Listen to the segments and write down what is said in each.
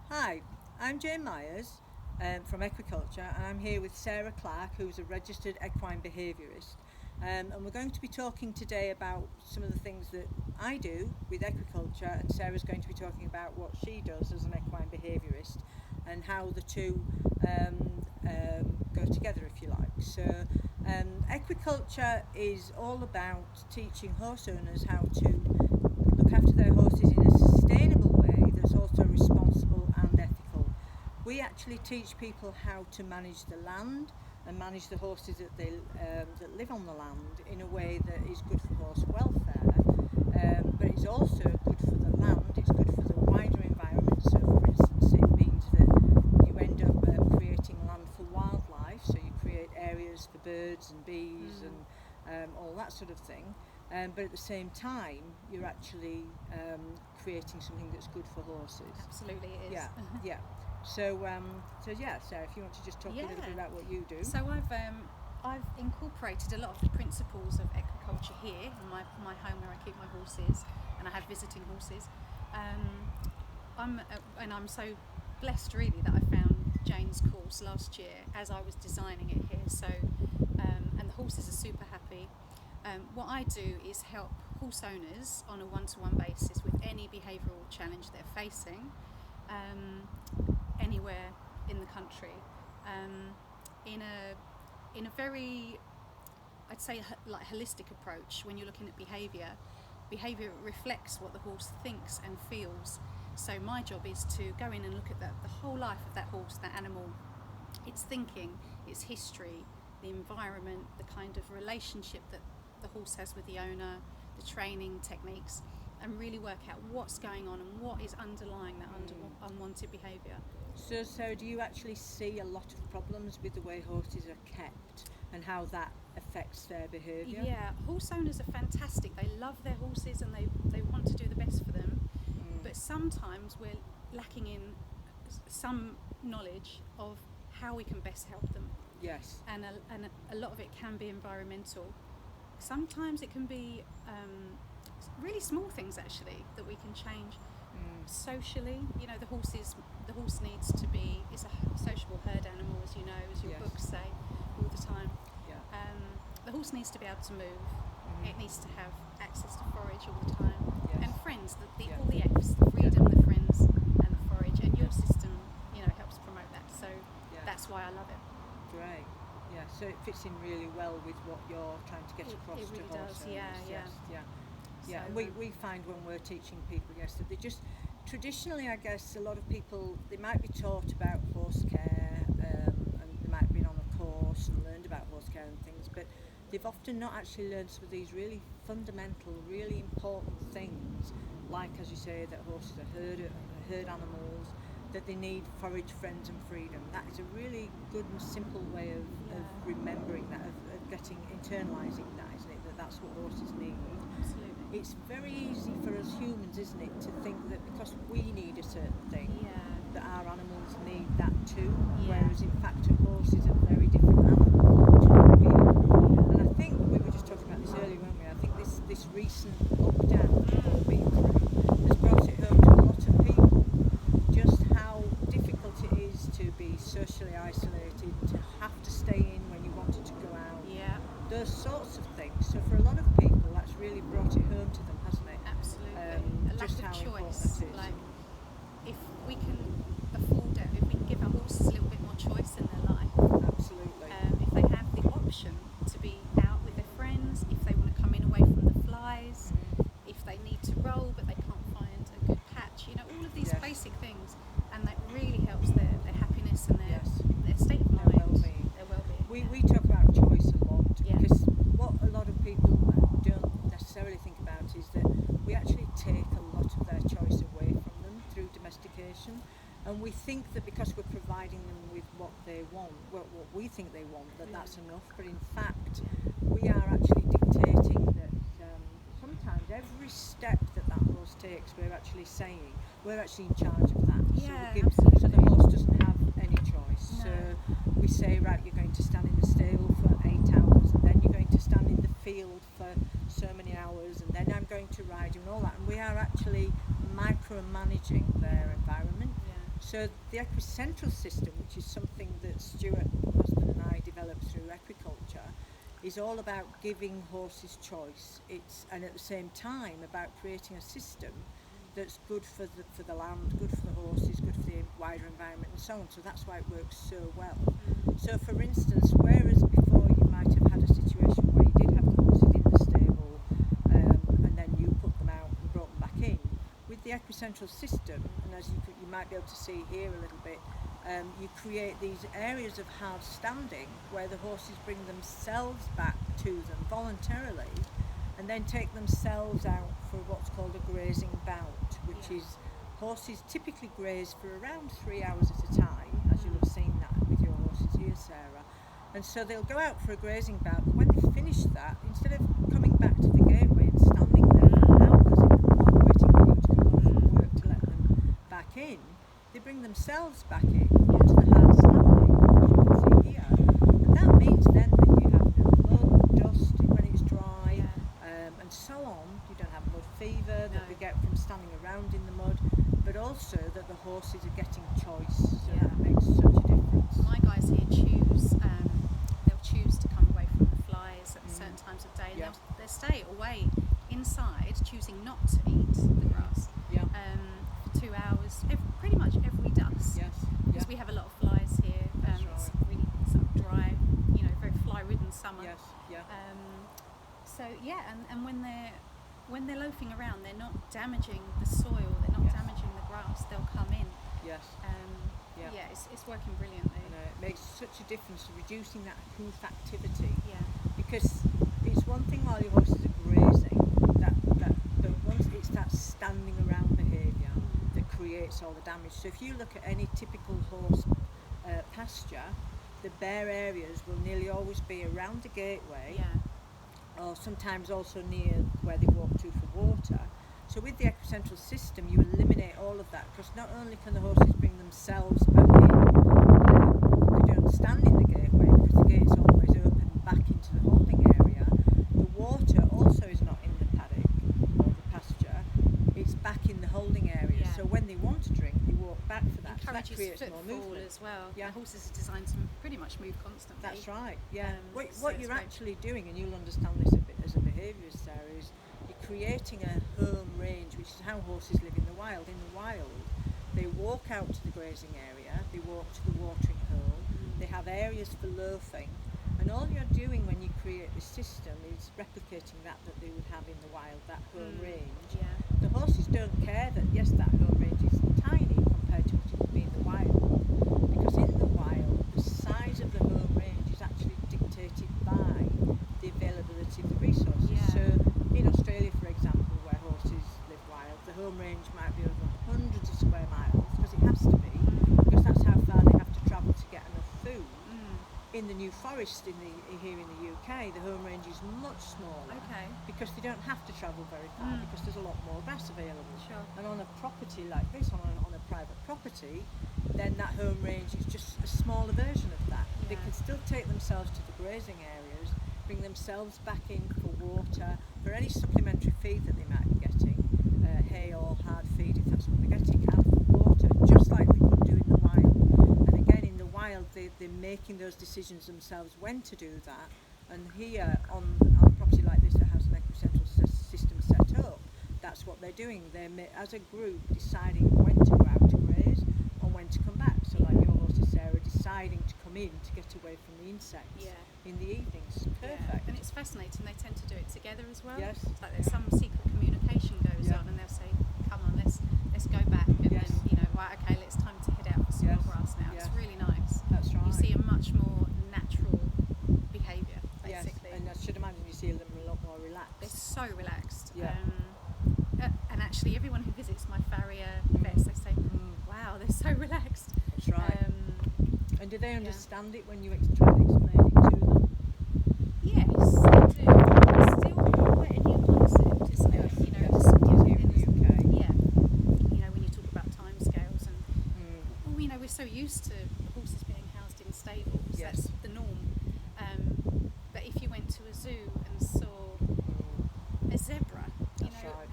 Hi, I'm Jane Myers from Equiculture, and I'm here with Sarah Clark, who's a Registered Equine Behaviourist. And we're going to be talking today about some of the things that I do with Equiculture, and Sarah's going to be talking about what she does as an equine behaviourist and how the two go together, if you like. So Equiculture is all about teaching horse owners how to look after their horses in a sustainable way that's also responsible and ethical. We actually teach people how to manage the land and manage the horses that live on the land in a way that is good for horse welfare, but it's also good for the land, it's good for the wider environment. So for instance, it means that you end up creating land for wildlife, so you create areas for birds and bees and all that sort of thing. But at the same time, you're actually creating something that's good for horses. Absolutely, it is. Yeah, yeah. So yeah, Sarah, if you want to just talk a little bit about what you do. So I've incorporated a lot of the principles of equiculture here in my home where I keep my horses, and I have visiting horses. I'm so blessed really that I found Jane's course last year as I was designing it here. So and the horses are super happy. What I do is help horse owners on a one-to-one basis with any behavioural challenge they're facing anywhere in the country, in a very, I'd say, like holistic approach. When you're looking at behaviour reflects what the horse thinks and feels. So my job is to go in and look at the whole life of that horse, that animal, its thinking, its history, the environment, the kind of relationship that the horse has with the owner, the training techniques, and really work out what's going on and what is underlying that unwanted behaviour. So Sarah, do you actually see a lot of problems with the way horses are kept and how that affects their behaviour? Yeah, horse owners are fantastic. They love their horses and they want to do the best for them. But sometimes we're lacking in some knowledge of how we can best help them. Yes. And a lot of it can be environmental. Sometimes it can be really small things actually that we can change. Socially, the horse needs to be, is a sociable herd animal, as you know, as your books say all the time. Yeah. The horse needs to be able to move. It needs to have access to forage all the time. Yes. And friends, all the F's, the freedom, the friends, and the forage. And your system, helps promote that. So that's why I love it. Great. Yeah. So it fits in really well with what you're trying to get across it really to horse does. owners. Yeah. Yeah, So, we find when we're teaching people, that they just, traditionally, I guess, a lot of people, they might be taught about horse care, and they might have been on a course and learned about horse care and things, but they've often not actually learned some of these really fundamental, really important things, like, as you say, that horses are herd animals, that they need forage, friends and freedom. That is a really good and simple way of remembering that, of internalising that, isn't it? That's what horses need. Absolutely. It's very easy for us humans, isn't it, to think that because we need a certain thing, that our animals need that too, whereas in fact a horse is a very different animal to we are. And I think, we were just talking about this earlier, weren't we? I think this recent lockdown that we've all been through has brought it home to a lot of people, just how difficult it is to be socially isolated, to have to stay in when you wanted to go out. Yeah. Those sorts of things. So for a lot of people, that's really brought it home to them, hasn't it? Absolutely. A lack just of how choice. important it is. Like, if we can afford it, if we can give our horses a little bit more choice in their life. Absolutely. If they have the option to be out with their friends, if they want to come in away from the flies, if they need to roll but they can't find a good patch, all of these basic things, and that really helps their happiness and their state of mind, their well-being. We talk about choice a lot, because what a lot of people don't necessarily think about is that we actually take a lot of their choice away from them through domestication, and we think that because we're providing them with what they want, what we think they want, that's enough. But in fact, we are actually dictating that. Sometimes every step that horse takes, we're actually saying we're actually in charge of that. Absolutely. So the horse doesn't have any choice. No. So we say, right, you're going to stand in the stable for 8 hours, and then you're going to stand in the field for so many hours, and then I'm going to ride you and all that. And we are actually micromanaging their environment. So the Equicentral system, which is something that Stuart, my husband, and I developed through Equiculture, is all about giving horses choice. And at the same time about creating a system that's good for the land, good for the horses, good for the wider environment and so on. So that's why it works so well. So for instance, whereas before you might have had a situation where you did have the horses in the stable and then you put them out and brought them back in, with the Equicentral system, and as you might be able to see here a little bit, you create these areas of hard standing where the horses bring themselves back to them voluntarily and then take themselves out for what's called a grazing bout, which is horses typically graze for around 3 hours at a time, as you'll have seen that with your horses here, Sarah. And so they'll go out for a grazing bout, but when they finish that, instead of coming back to the gateway and standing there for hours in the mud waiting for you to come home from work to let them back in, they bring themselves back in onto the hard standing, as you can see here. And that means then that you have no mud, dust when it's dry, and so on. You don't have mud fever that we get from standing around in the mud, but also that the horses are getting choice. So that makes such a difference. My guys here they'll choose to come away from the flies at certain times of day, and they'll stay away inside, choosing not to eat the grass for 2 hours, pretty much every dusk. Because we have a lot of flies here. It's really sort of dry, very fly-ridden summer. And when they're loafing around, they're not damaging the soil, they're not damaging the grass. They'll come in. It's working brilliantly. It makes such a difference to reducing that hoof activity. Yeah. Because it's one thing while your horses are grazing, but once it's that standing around behaviour that creates all the damage. So if you look at any typical horse pasture, the bare areas will nearly always be around the gateway, or sometimes also near where they walk to for water. So with the Equicentral system, you eliminate all of that, because not only can the horses bring themselves back in, they don't stand in the gateway because the gate's always open back into the holding area. The water also is not in the paddock or the pasture, it's back in the holding area. So when they want to drink, they walk back for that. So that creates more movement as well. The horses are designed to pretty much move constantly. That's right. What you're actually doing, and you'll understand this a bit as a behaviourist, Sarah, is you're creating a home range, which is how horses live in the wild. In the wild, they walk out to the grazing area, they walk to the watering hole, they have areas for loafing, and all you're doing when you create this system is replicating that they would have in the wild, that home range. The horses don't care that, yes, that home range is tiny compared to what it would be in the wild, because in the wild, the size of the home range is actually dictated by the availability of the resources. So in Australia, for example, where horses live wild, the home range might be over hundreds of square miles, because it has to be, because that's how far they have to travel to get enough food. In the New Forest here in the UK, the home range is much smaller, because they don't have to travel very far, because there's a lot more grass available. And on a property like this, on a private property, then that home range is just a smaller version of that. They can still take themselves to the grazing areas, bring themselves back in for water, for any supplementary feed that they might be getting, hay or hard feed if that's what they're getting, and for water, just like they could do in the wild. And again, in the wild, they're making those decisions themselves when to do that. And here, on a property like this that has an Equicentral system set up, that's what they're doing. They're, as a group, deciding when to go out to graze or when to come back. So like your horses, Sarah, deciding to come in to get away from the insects in the evenings. Perfect. And it's fascinating, they tend to do it together as well. Yes. It's like there's some secret communication goes on, and they'll say, come on, let's go back, and then, right, okay, it's time to head out for some more grass now. It's really nice. That's right. You see a much more natural behaviour, basically. And I should imagine you see them a lot more relaxed. They're so relaxed. And actually, everyone who visits my farrier vets, they say, wow, they're so relaxed. That's right. And do they understand it when you try and explain it to them? Yes, they do. It's still quite a new concept, isn't it? Here in the UK. When you talk about timescales and we're so used to horses being housed in stables. That's the norm. But if you went to a zoo and saw a zebra,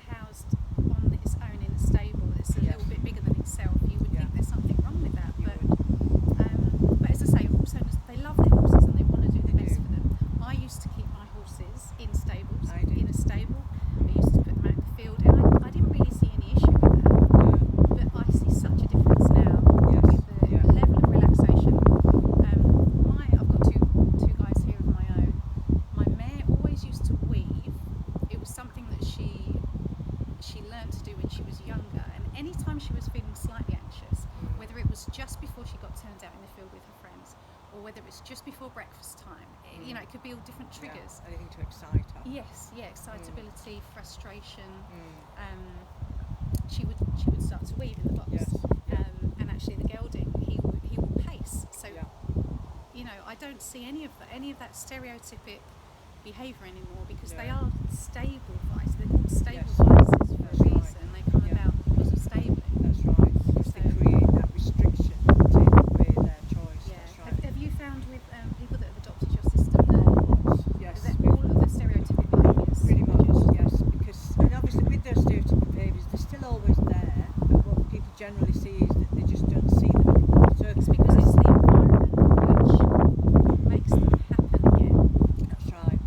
housed on its own in a stable that's a little bit bigger than itself, you would think there's something wrong and out in the field with her friends, or whether it's just before breakfast time. You know, it could be all different triggers. Yeah, anything to excite her. Yes, yeah, excitability, frustration. She would start to weave in the box. Yes. And actually the gelding, he will pace. So you know, I don't see any of that stereotypic behaviour anymore, because they are stable vices. They're called stable vices for a reason. They come about because of stabling. That's right. Because they create that restriction to take away their choice. Yeah. That's right. Have you found with people that have adopted your system that all of the stereotypic behaviours? Pretty much, yes. Because, and obviously with those stereotypic behaviours, they're still always there, but what people generally see is that they just don't see them anymore. So It's because it's the environment which makes them happen again. that's right.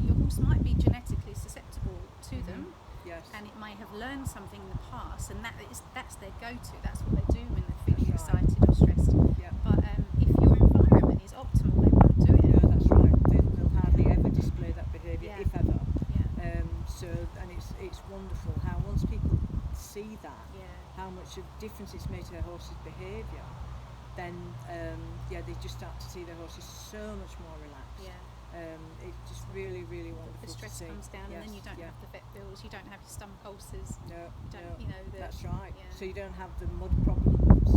Your horse might be genetically susceptible to them, Yes. and it may have learned something in the past, and that's their go-to. That's what they do when they're feeling That's right. excited or stressed. Yeah. But if your environment is optimal, they won't do it. No, that's right. They'll hardly ever display that behaviour, Yeah. if ever. Yeah. So, and it's wonderful how once people see that, Yeah. how much of difference it's made to their horse's behaviour, then they just start to see their horses so much more relaxed. Yeah. It's just really, really wonderful The stress to see. comes down, Yes, and then you don't yeah. have the vet bills. You don't have your stomach ulcers. No, Don't no, you know? that's right. Yeah. So you don't have the mud problems,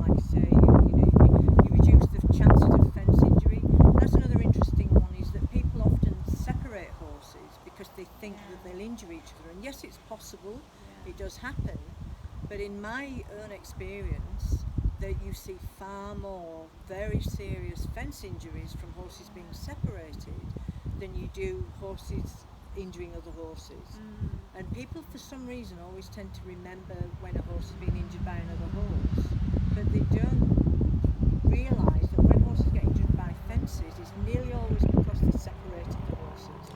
like I say. You reduce the chances of fence injury. That's another interesting one, is that people often separate horses because they think that they'll injure each other. And yes, it's possible. Yeah. It does happen. But in my own experience, that you see far more very serious fence injuries from horses being separated than you do horses injuring other horses. And people for some reason always tend to remember when a horse has been injured by another horse, but they don't realise that when horses get injured by fences, it's nearly always because they separated the horses.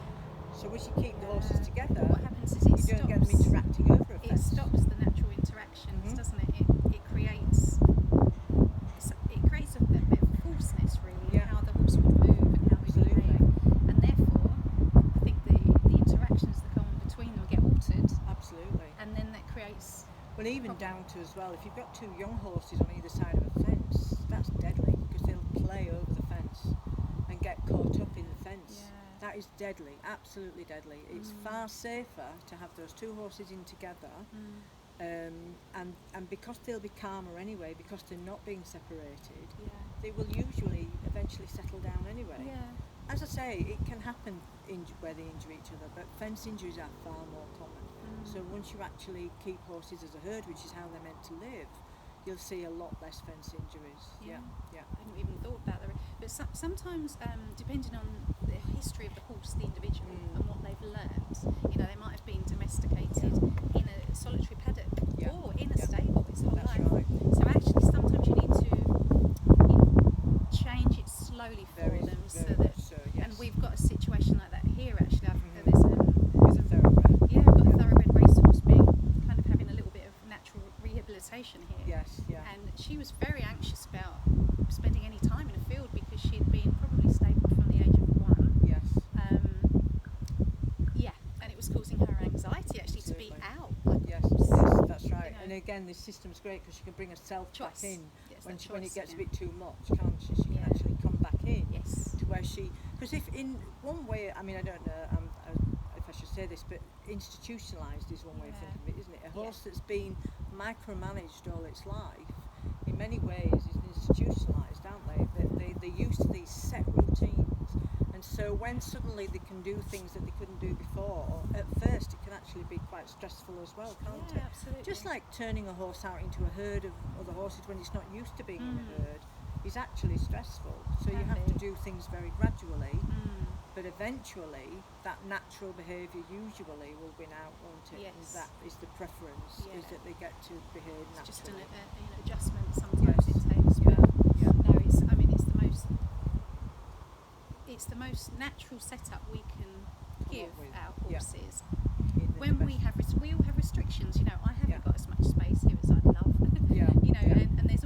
So once you keep the horses together, What happens is you don't get them interacting over a It fence. stops the natural interactions, doesn't it? It creates a bit of falseness, really, in how the horse would move and how he would behave, and therefore I think the interactions that go on between them get altered, Absolutely. and then that creates Well, even down to as well, if you've got two young horses on either side of a fence, that's deadly, because they'll play over the fence and get caught up in the fence. Yeah. That is deadly, absolutely deadly. It's far safer to have those two horses in together, and because they'll be calmer anyway, because they're not being separated, they will usually eventually settle down anyway. As I say, it can happen where they injure each other, but fence injuries are far more common. So once you actually keep horses as a herd, which is how they're meant to live, you'll see a lot less fence injuries. Yeah. I hadn't even thought about that. But sometimes, depending on the history of the horse, the individual, and what they've learned, they might have been domesticated in a solitary paddock or in a stable its whole That's life. right. So actually, sometimes you need to change it slowly for them, so that. And we've got a situation like that here. Actually, there's a thoroughbred. Yeah, I've got a thoroughbred racehorse being kind of having a little bit of natural rehabilitation here. Yes, yeah. And she was very anxious about spending any time in a field because she'd been probably stabled from the age of 1. Yes. And it was causing her anxiety actually to be out. Yes, that's right. And again, this system's great because she can bring herself back in when it gets a bit too much, can't she? She can actually come back in to where she. Because if in one way, I mean, I don't know if I should say this, but institutionalised is one way of thinking of it, isn't it? A horse that's been micromanaged all its life, in many ways, is institutionalised, aren't they? They're used to these set routines. And so when suddenly they can do things that they couldn't do before, at first it can actually be quite stressful as well, can't it? Absolutely. Just like turning a horse out into a herd of other horses when it's not used to being in a herd is actually stressful. So you have to do things very gradually, but eventually that natural behaviour usually will win out, won't it? Yes. And that is the preference, is that they get to behave naturally. It's just an adjustment sometimes it takes. But no, it's the most natural setup we can give our horses. When we all have restrictions, I haven't got as much space here as I'd love. And there's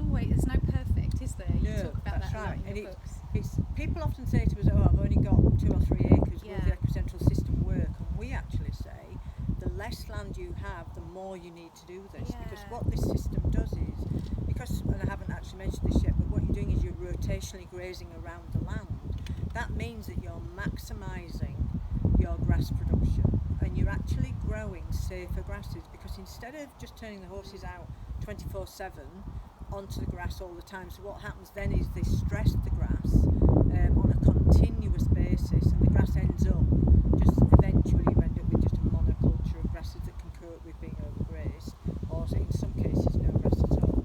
no perfect, is there? You talk about that a lot in your books. It's people often say to us, I've only got 2 or 3 acres. Will the Equicentral system work? And we actually say the less land you have, the more you need to do this, because what this system does is, and I haven't actually mentioned this yet, but rotationally grazing around the land, that means that you're maximising your grass production, and you're actually growing safer grasses, because instead of just turning the horses out 24/7 onto the grass all the time, so what happens then is they stress the grass on a continuous basis, and the grass ends up just eventually you end up with just a monoculture of grasses that can cope with being overgrazed, or in some cases no grass at all,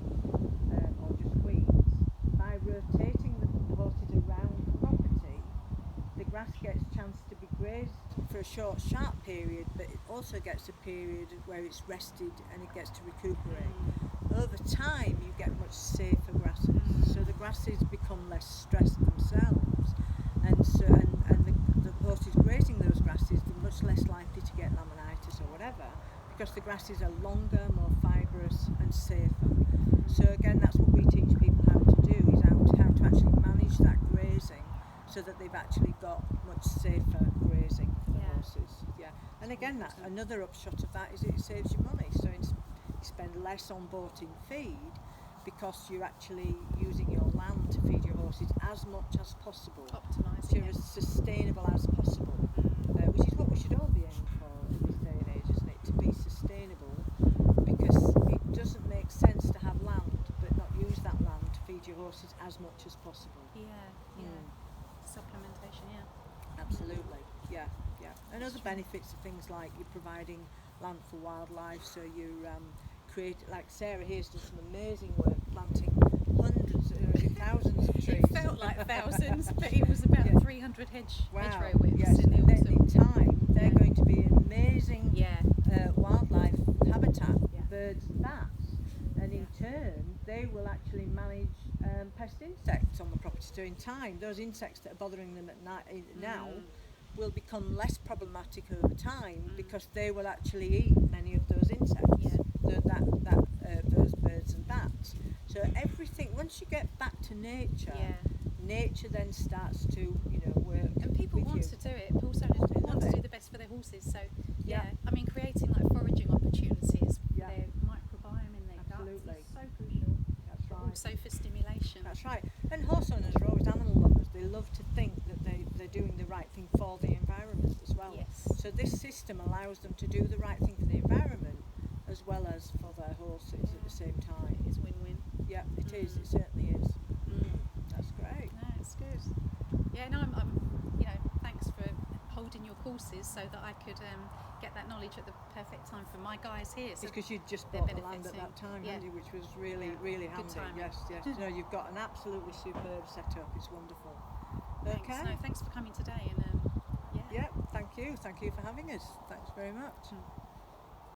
or just weeds. By rotating the horses around the property, the grass gets a chance to be grazed for a short, sharp period, but it also gets a period where it's rested and it gets to recuperate. Over time, you get much safer grasses, so the grasses become less stressed themselves, and the horses grazing those grasses, they're much less likely to get laminitis or whatever, because the grasses are longer, more fibrous and safer. So again, that's what we teach people how to do, is how to actually manage that grazing, so that they've actually got much safer grazing for the horses. Yeah, and again, that another upshot of that is it saves you money. So you spend less on bought-in feed, because you're actually using your land to feed your horses as much as possible, Optimising so as sustainable as possible, which is what we should all be aiming for in this day and age, isn't it? To be sustainable, because it doesn't make sense to have land but not use that land to feed your horses as much as possible. Supplementation, Absolutely, yeah. And other benefits are things like you're providing land for wildlife, so you create, like Sarah here's done some amazing work planting hundreds, thousands of trees. It felt like thousands, but it was about 300 hedgerow widths yes. in the And then autumn. in time, they're going to be an amazing wildlife habitat, birds and bats, and in turn they will actually manage pest insects on the property. So in time, those insects that are bothering them at night now will become less problematic over time, because they will actually eat many of those insects, those birds and bats. So everything, once you get back to nature, nature then starts to work. And people with want you. to do it. People want to do the best for their horses. So I mean, creating like foraging opportunities, their microbiome in their Absolutely. guts is so crucial. That's right. Also for stimulation. That's right. And horse owners are always animal lovers. They love to think that they're doing the right thing for the environment as well. Yes. So this system allows them to do the right thing for the environment as well as for their horses at the same time. It's win-win. Yeah, it is. It certainly is. That's great. No, it's good. Yeah, no, I'm thanks for holding your courses so that I could get that knowledge at the perfect time for my guys here. It's So because you just they're bought the land at benefiting. that time, Yeah. hadn't you? Which was really, Yeah. really Good handy. timing. Yes. No, you've got an absolutely superb setup. It's wonderful. thanks. Okay. No, thanks for coming today. And Yeah, thank you. Thank you for having us. Thanks very much.